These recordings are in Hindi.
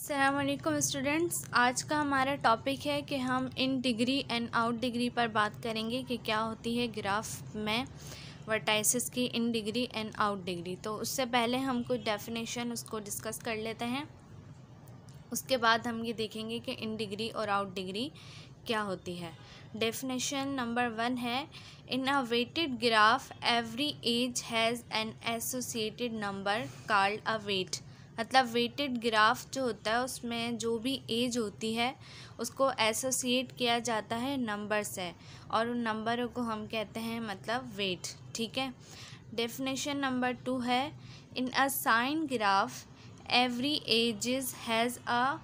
अस्सलामुअलैकुम स्टूडेंट्स, आज का हमारा टॉपिक है कि हम इन डिग्री एंड आउट डिग्री पर बात करेंगे कि क्या होती है ग्राफ में वर्टाइसिस की इन डिग्री एंड आउट डिग्री। तो उससे पहले हम कुछ डेफिनेशन उसको डिस्कस कर लेते हैं, उसके बाद हम ये देखेंगे कि इन डिग्री और आउट डिग्री क्या होती है। डेफिनेशन नंबर 1 है, in a weighted graph every edge has an associated number called a weight. मतलब वेटेड ग्राफ जो होता है उसमें जो भी एज होती है उसको एसोसिएट किया जाता है नंबर से, और उन नंबरों को हम कहते हैं मतलब वेट। ठीक है। डेफिनेशन नंबर 2 है, in a sign graph every edges has a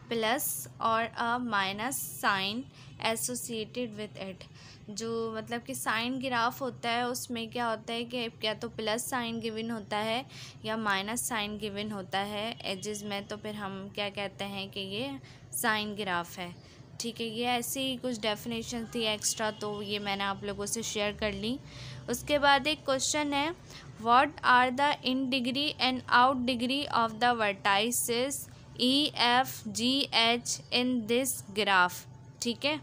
plus और a minus sign associated with it. जो मतलब कि साइन ग्राफ होता है उसमें क्या होता है कि क्या तो प्लस साइन गिवन होता है या माइनस साइन गिवन होता है एजेस में, तो फिर हम क्या कहते हैं कि ये साइन ग्राफ है। ठीक है, ये ऐसी ही कुछ डेफिनेशन थी एक्स्ट्रा, तो ये मैंने आप लोगों से शेयर कर ली। उसके बाद एक क्वेश्चन है, what are the in degree and out degree of the vertices E F G H in this graph. ठीक है,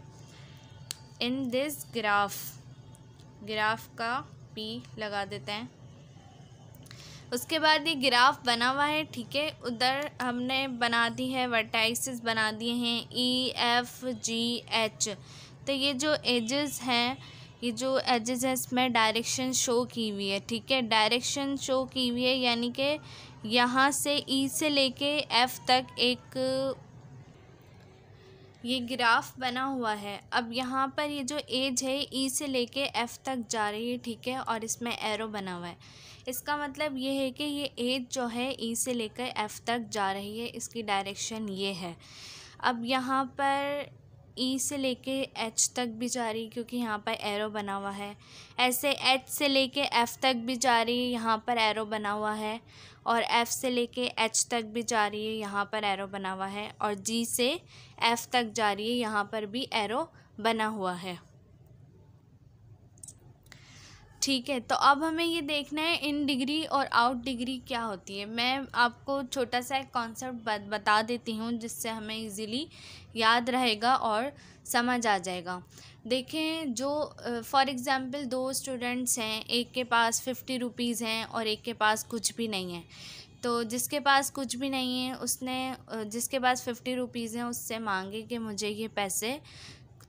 इन दिस ग्राफ का पी लगा देते हैं। उसके बाद ये ग्राफ बना हुआ है, ठीक है, उधर हमने बना दी है वर्टाइसिस बना दिए हैं ई एफ जी एच। तो ये जो एजेस हैं, ये जो एजेस है इसमें डायरेक्शन शो की हुई है। ठीक है, डायरेक्शन शो की हुई है, यानी कि यहाँ से ई से लेके एफ तक एक ये ग्राफ बना हुआ है। अब यहाँ पर ये जो एज है ई से लेके एफ़ तक जा रही है, ठीक है, और इसमें एरो बना हुआ है। इसका मतलब ये है कि ये एज जो है ई से लेकर एफ़ तक जा रही है, इसकी डायरेक्शन ये है। अब यहाँ पर ई से लेके एच तक भी जा रही है क्योंकि यहाँ पर एरो बना हुआ है। ऐसे एच से लेके एफ़ तक भी जा रही है, यहाँ पर एरो बना हुआ है, और एफ़ से लेके एच तक भी जा रही है, यहाँ पर एरो बना हुआ है, और जी से एफ़ तक जा रही है, यहाँ पर भी एरो बना हुआ है। ठीक है, तो अब हमें ये देखना है इन डिग्री और आउट डिग्री क्या होती है। मैं आपको छोटा सा एक कॉन्सेप्ट बता देती हूँ जिससे हमें इजीली याद रहेगा और समझ आ जाएगा। देखें, जो फॉर एग्ज़ाम्पल 2 स्टूडेंट्स हैं, एक के पास 50 रुपीज़ हैं और एक के पास कुछ भी नहीं है। तो जिसके पास कुछ भी नहीं है उसने जिसके पास 50 रुपीज़ हैं उससे मांगे कि मुझे ये पैसे,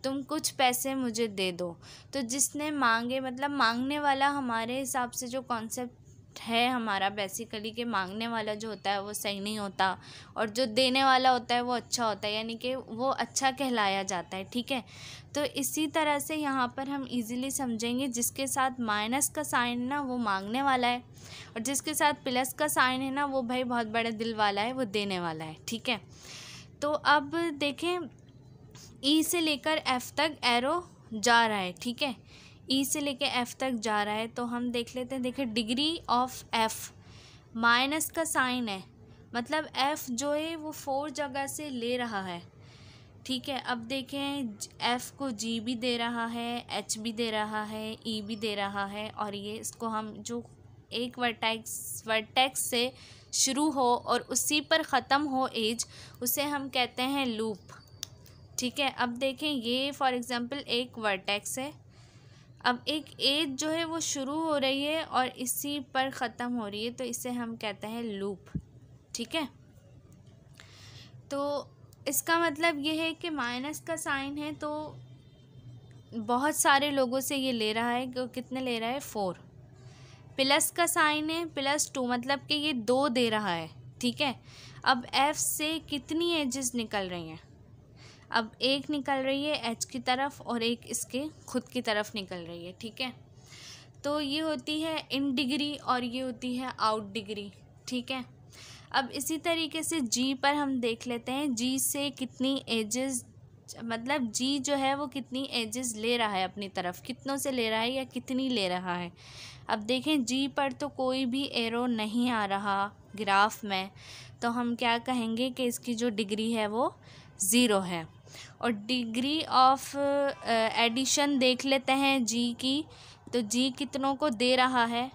तुम कुछ पैसे मुझे दे दो। तो जिसने मांगे, मतलब मांगने वाला हमारे हिसाब से जो कॉन्सेप्ट है हमारा बेसिकली कि मांगने वाला जो होता है वो सही नहीं होता और जो देने वाला होता है वो अच्छा होता है, यानी कि वो अच्छा कहलाया जाता है। ठीक है, तो इसी तरह से यहाँ पर हम इजीली समझेंगे, जिसके साथ माइनस का साइन ना वो मांगने वाला है, और जिसके साथ प्लस का साइन है ना वो भाई बहुत बड़े दिल वाला है, वो देने वाला है। ठीक है, तो अब देखें, ई से लेकर एफ़ तक एरो जा रहा है। ठीक है, ई से लेकर एफ़ तक जा रहा है, तो हम देख लेते हैं। देखिए, डिग्री ऑफ एफ़ माइनस का साइन है, मतलब एफ़ जो है वो 4 जगह से ले रहा है। ठीक है, अब देखें, एफ़ को जी भी दे रहा है, एच भी दे रहा है, ई भी दे रहा है, और ये इसको हम जो एक वर्टेक्स से शुरू हो और उसी पर ख़त्म हो एज, उसे हम कहते हैं लूप। ठीक है, अब देखें, ये फॉर एग्ज़ाम्पल एक वर्टेक्स है। अब एक एज जो है वो शुरू हो रही है और इसी पर ख़त्म हो रही है, तो इसे हम कहते हैं लूप। ठीक है, तो इसका मतलब ये है कि माइनस का साइन है तो बहुत सारे लोगों से ये ले रहा है, कितने ले रहा है, 4। प्लस का साइन है +2, मतलब कि ये 2 दे रहा है। ठीक है, अब एफ़ से कितनी एजेस निकल रही हैं, अब एक निकल रही है एच की तरफ और एक इसके खुद की तरफ निकल रही है। ठीक है, तो ये होती है इन डिग्री और ये होती है आउट डिग्री। ठीक है, अब इसी तरीके से जी पर हम देख लेते हैं, जी से कितनी एजेस, मतलब जी जो है वो कितनी एजेस ले रहा है अपनी तरफ, कितनों से ले रहा है या कितनी ले रहा है। अब देखें, जी पर तो कोई भी एरो नहीं आ रहा ग्राफ में, तो हम क्या कहेंगे कि इसकी जो डिग्री है वो 0 है। और डिग्री ऑफ एडिशन देख लेते हैं जी की, तो जी कितनों को दे रहा है,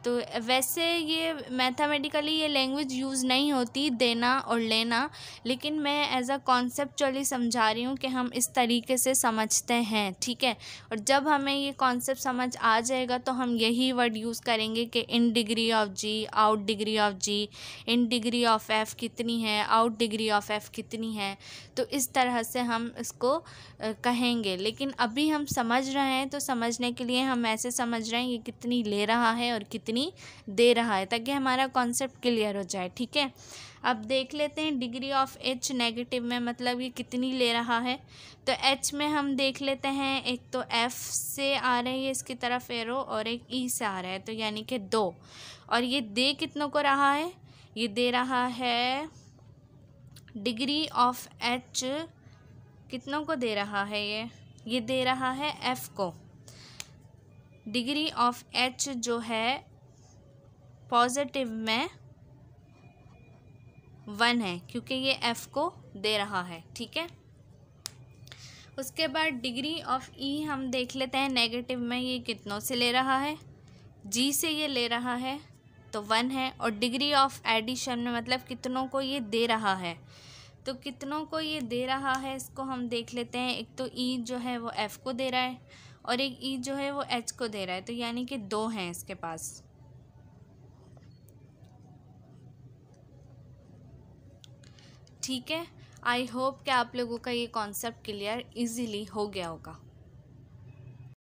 तो वैसे ये मैथमेटिकली ये लैंग्वेज यूज़ नहीं होती देना और लेना, लेकिन मैं एज अ कॉन्सेप्चुअली समझा रही हूँ कि हम इस तरीके से समझते हैं, ठीक है। और जब हमें ये कॉन्सेप्ट समझ आ जाएगा तो हम यही वर्ड यूज़ करेंगे कि in degree of G, out degree of G, in degree of F कितनी है, आउट डिग्री ऑफ एफ़ कितनी है। तो इस तरह से हम इसको कहेंगे। लेकिन अभी हम समझ रहे हैं, तो समझने के लिए हम ऐसे समझ रहे हैं ये कितनी ले रहा है और कितनी दे रहा है, ताकि हमारा कॉन्सेप्ट क्लियर हो जाए, ठीक है। अब देख लेते हैं डिग्री ऑफ एच नेगेटिव में, मतलब ये कितनी ले रहा है। तो एच में हम देख लेते हैं, एक तो एफ से आ रही है इसकी तरफ एरो और एक ई से आ रहा है, तो यानी कि 2। और ये दे कितनों को रहा है, ये दे रहा है डिग्री ऑफ एच कितनों को दे रहा है, ये दे रहा है एफ़ को। डिग्री ऑफ एच जो है पॉजिटिव में 1 है, क्योंकि ये एफ़ को दे रहा है, ठीक है। उसके बाद डिग्री ऑफ ई हम देख लेते हैं, नेगेटिव में ये कितनों से ले रहा है, जी से ये ले रहा है तो 1 है। और डिग्री ऑफ एडिशन में मतलब कितनों को ये दे रहा है, तो कितनों को ये दे रहा है इसको हम देख लेते हैं। एक तो ई जो है वो एफ़ को दे रहा है और एक ई जो है वो एच को दे रहा है, तो यानी कि 2 हैं इसके पास, ठीक है। आई होप कि आप लोगों का ये कॉन्सेप्ट क्लियर इजीली हो गया होगा।